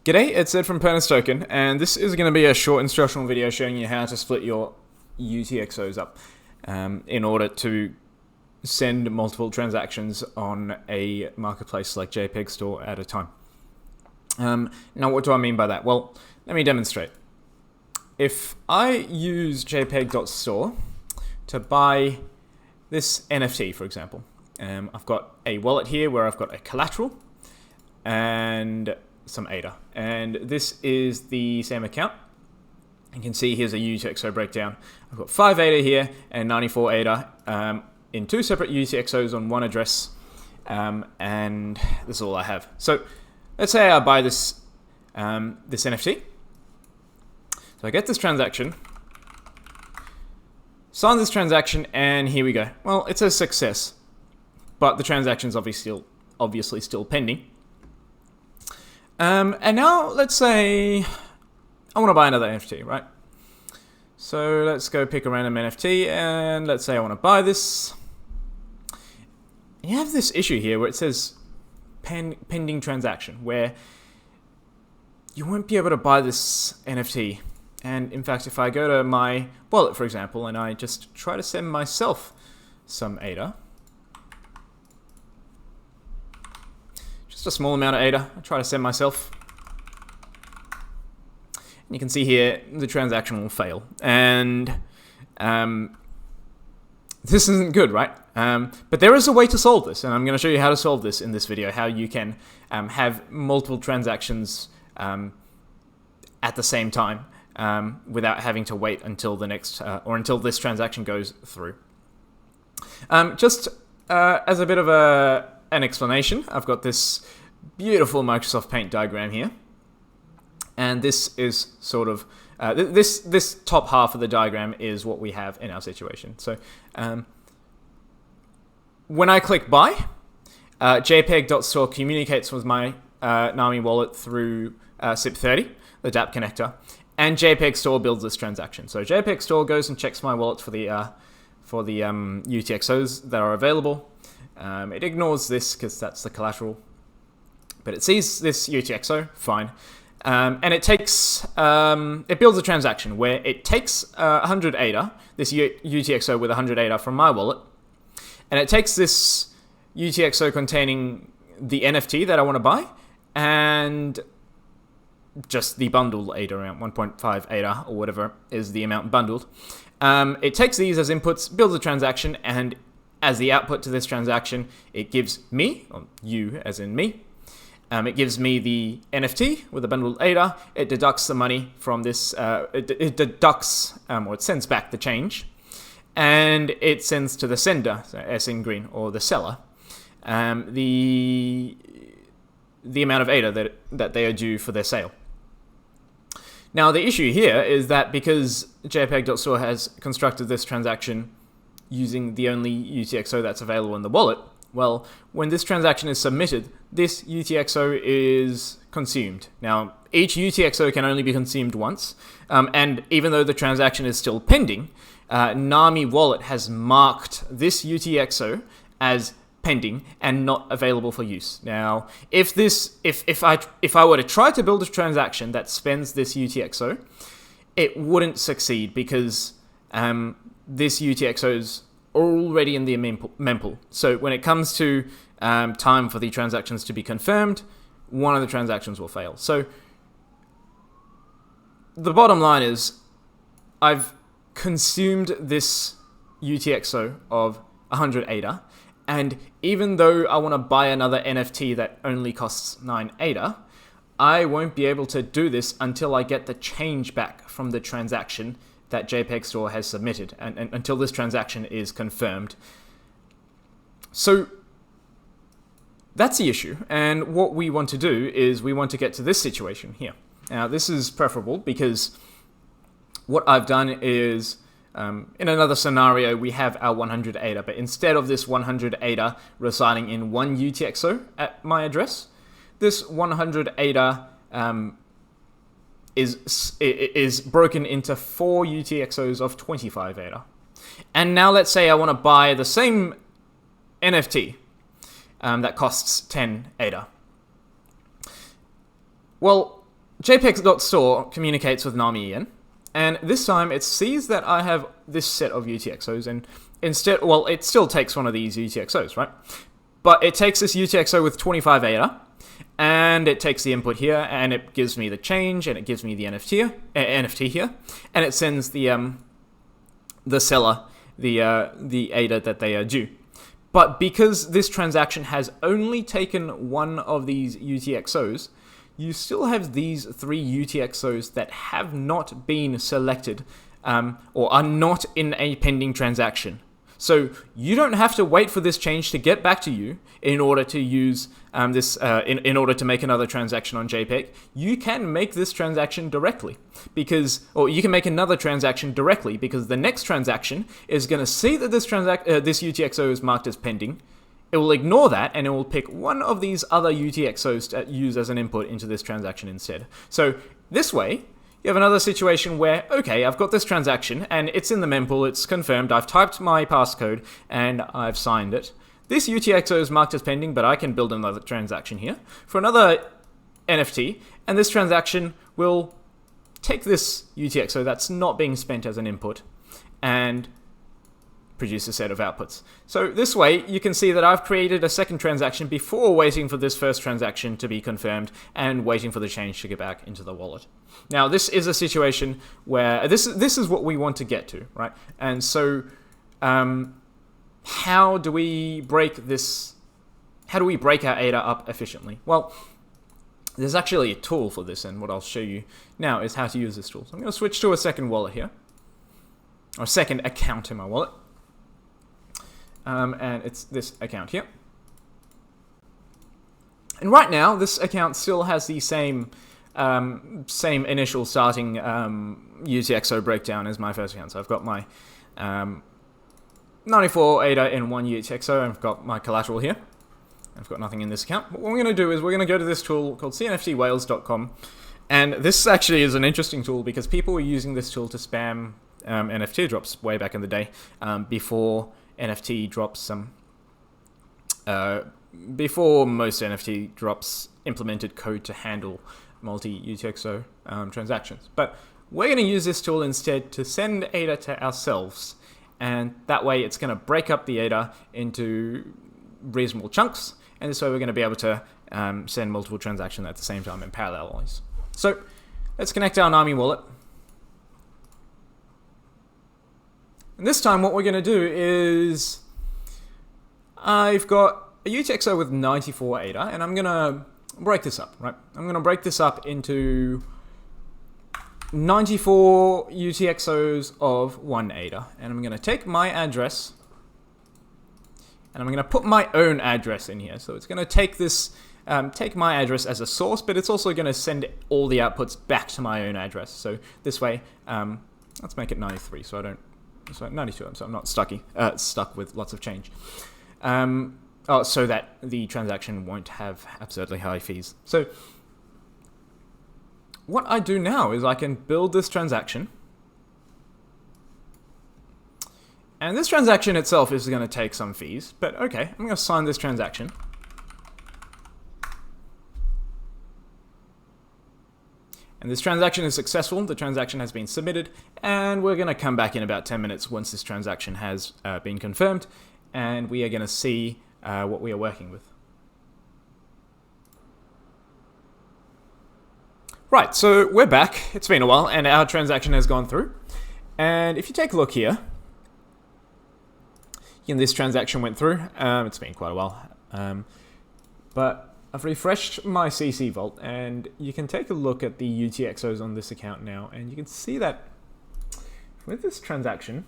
G'day, it's Ed from Pernus Token, and this is going to be a short instructional video showing you how to split your UTXOs up in order to send multiple transactions on a marketplace like JPEG Store at a time. Now, what do I mean by that? Well, let me demonstrate. If I use JPEG.store to buy this NFT, for example, I've got a wallet here where I've got a collateral and some ADA, and this is the same account. You can see here's a UTXO breakdown. I've got 5 ADA here and 94 ADA in 2 separate UTXOs on one address, and this is all I have. So let's say I buy this this NFT. So I get this transaction, sign this transaction, and here we go. Well, it says success, but the transaction's obviously still pending. And now let's say I want to buy another NFT, right? So let's go pick a random NFT, and let's say I want to buy this. You have this issue here where it says pending transaction, where you won't be able to buy this NFT. And in fact, if I go to my wallet, for example, and I just try to send myself some ADA, just a small amount of ADA, I try to send myself, and you can see here the transaction will fail. And this isn't good, right? But there is a way to solve this, and I'm going to show you how to solve this in this video, how you can have multiple transactions at the same time without having to wait until the next or until this transaction goes through. Just as a bit of an explanation, I've got this beautiful Microsoft Paint diagram here, and this is sort of this top half of the diagram is what we have in our situation. So when I click buy, JPEG.store communicates with my NAMI wallet through SIP30, the DApp connector, and JPEG Store builds this transaction. So JPEG Store goes and checks my wallet for the UTXOs that are available. It ignores this because that's the collateral, but it sees this UTXO, fine. And it takes, it builds a transaction where it takes 100 ADA, this UTXO with 100 ADA from my wallet, and it takes this UTXO containing the NFT that I want to buy, and just the bundled ADA, around 1.5 ADA, or whatever is the amount bundled. It takes these as inputs, builds a transaction, and as the output to this transaction, it gives me, or you as in me, it gives me the NFT with the bundled ADA. It deducts the money from this, it deducts, or it sends back the change, and it sends to the sender, so S in green, or the seller, the amount of ADA that they are due for their sale. Now, the issue here is that because JPEG.store has constructed this transaction using the only UTXO that's available in the wallet, well, when this transaction is submitted, this UTXO is consumed. Now, each UTXO can only be consumed once, and even though the transaction is still pending, NAMI wallet has marked this UTXO as pending and not available for use. Now, if I were to try to build a transaction that spends this UTXO, it wouldn't succeed because this UTXO is already in the mempool. So when it comes to time for the transactions to be confirmed, one of the transactions will fail. So the bottom line is I've consumed this UTXO of 100 ADA, and even though I want to buy another NFT that only costs 9 ADA, I won't be able to do this until I get the change back from the transaction that JPEG Store has submitted, and until this transaction is confirmed. So that's the issue, and what we want to do is we want to get to this situation here. Now, this is preferable because what I've done is, in another scenario, we have our 100 ADA, but instead of this 100 ADA residing in one UTXO at my address, this 100 ADA is broken into 4 UTXOs of 25 ADA. And now let's say I want to buy the same NFT that costs 10 ADA. Well, JPEG.store communicates with Nami EN, and this time it sees that I have this set of UTXOs, and instead, well, it still takes one of these UTXOs, right? But it takes this UTXO with 25 ADA, and it takes the input here, and it gives me the change, and it gives me the NFT here, and it sends the seller the ADA that they are due. But because this transaction has only taken one of these UTXOs, you still have these 3 UTXOs that have not been selected or are not in a pending transaction. So you don't have to wait for this change to get back to you in order to use in order to make another transaction on JPEG. You can make this transaction directly or you can make another transaction directly because the next transaction is going to see that this UTXO is marked as pending. It will ignore that and it will pick one of these other UTXOs to use as an input into this transaction instead. So this way, you have another situation where, okay, I've got this transaction and it's in the mempool, it's confirmed, I've typed my passcode and I've signed it. This UTXO is marked as pending, but I can build another transaction here for another NFT, and this transaction will take this UTXO that's not being spent as an input and produce a set of outputs. So this way, you can see that I've created a second transaction before waiting for this first transaction to be confirmed and waiting for the change to get back into the wallet. Now, this is a situation where this is what we want to get to, right? And so, how do we break this? How do we break our ADA up efficiently? Well, there's actually a tool for this, and what I'll show you now is how to use this tool. So I'm going to switch to a second wallet here, or a second account in my wallet. And it's this account here. And right now, this account still has the same initial starting UTXO breakdown as my first account. So I've got my 94 ADA in one UTXO, and I've got my collateral here. I've got nothing in this account. But what we're going to do is we're going to go to this tool called CNFTWhales.com. And this actually is an interesting tool because people were using this tool to spam NFT drops way back in the day before NFT drops before most NFT drops implemented code to handle multi-UTXO transactions. But we're going to use this tool instead to send ADA to ourselves, and that way it's going to break up the ADA into reasonable chunks, and this way we're going to be able to send multiple transactions at the same time in parallelise. So let's connect our Nami wallet. And this time what we're going to do is I've got a UTXO with 94 ADA, and I'm going to break this up, right? I'm going to break this up into 94 UTXOs of 1 ADA, and I'm going to take my address and I'm going to put my own address in here. So it's going to take this, take my address as a source, but it's also going to send all the outputs back to my own address. So this way, let's make it 93, so I don't. So 92, so I'm not stuck with lots of change. So that the transaction won't have absurdly high fees. So what I do now is I can build this transaction. And this transaction itself is going to take some fees, but okay, I'm going to sign this transaction. And this transaction is successful, the transaction has been submitted, and we're going to come back in about 10 minutes once this transaction has been confirmed, and we are going to see what we are working with. Right, so we're back, it's been a while, and our transaction has gone through. And if you take a look here, this transaction went through. It's been quite a while, but I've refreshed my CC Vault, and you can take a look at the UTXOs on this account now, and you can see that with this transaction,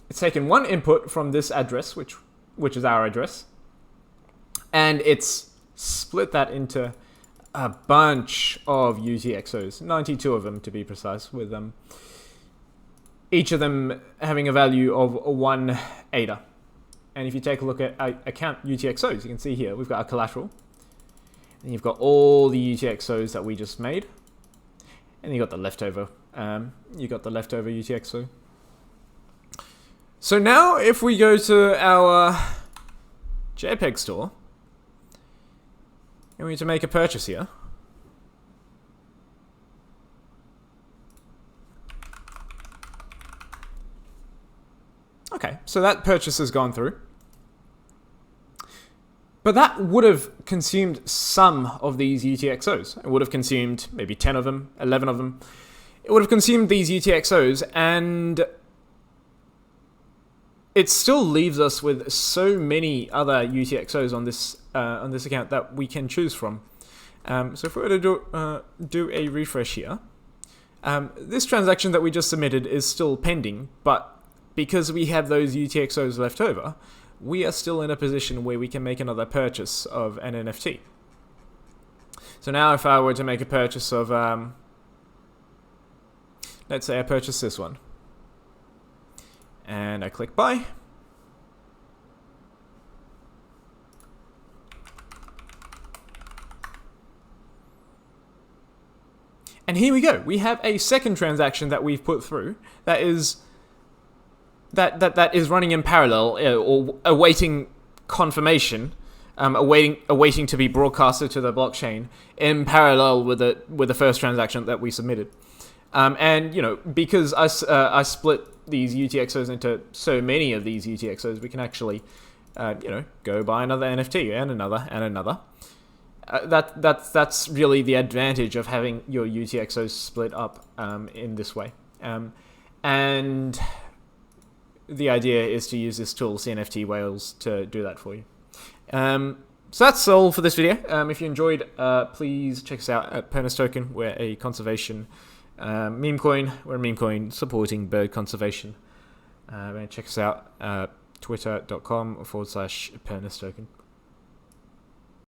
it's taken one input from this address, which is our address, and it's split that into a bunch of UTXOs, 92 of them to be precise, with each of them having a value of 1 ADA. And if you take a look at account UTXOs, you can see here, we've got our collateral. And you've got all the UTXOs that we just made. And you've got the leftover. UTXO. So now if we go to our JPEG store, and we need to make a purchase here. so that purchase has gone through. But that would have consumed some of these UTXOs. It would have consumed maybe 10 of them, 11 of them. It would have consumed these UTXOs, and it still leaves us with so many other UTXOs on this account that we can choose from. So if we were to do a refresh here, this transaction that we just submitted is still pending, but because we have those UTXOs left over, we are still in a position where we can make another purchase of an NFT. So now if I were to make a purchase of, let's say I purchase this one, and I click buy, and here we go. We have a second transaction that we've put through that is running in parallel, or awaiting confirmation, awaiting to be broadcasted to the blockchain in parallel with the first transaction that we submitted. And you know, because I split these UTXOs into so many of these UTXOs, we can actually go buy another NFT and another and another. That's really the advantage of having your UTXOs split up in this way. And the idea is to use this tool, CNFTWhales, to do that for you. So that's all for this video. If you enjoyed, please check us out at Pernus Token. We're a conservation meme coin. We're a meme coin supporting bird conservation. And check us out, twitter.com/Pernus Token.